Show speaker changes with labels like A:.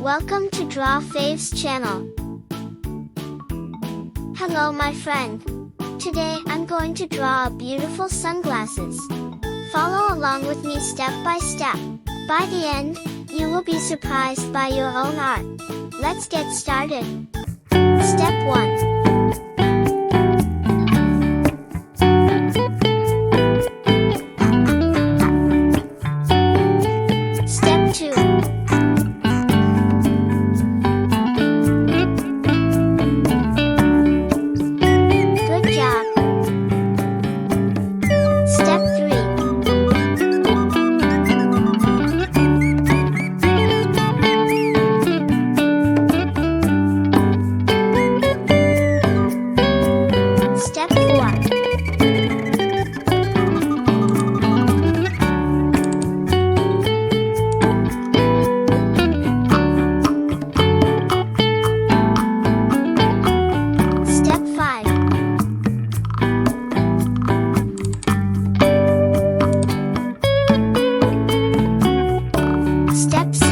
A: Welcome to Draw Faves channel. Hello my friend. Today I'm going to draw beautiful sunglasses. Follow along with me step by step. By the end, you will be surprised by your own art. Let's get started. Step 1. Step 2. Good job. Step 3. Step 4. Step 5. Step 6.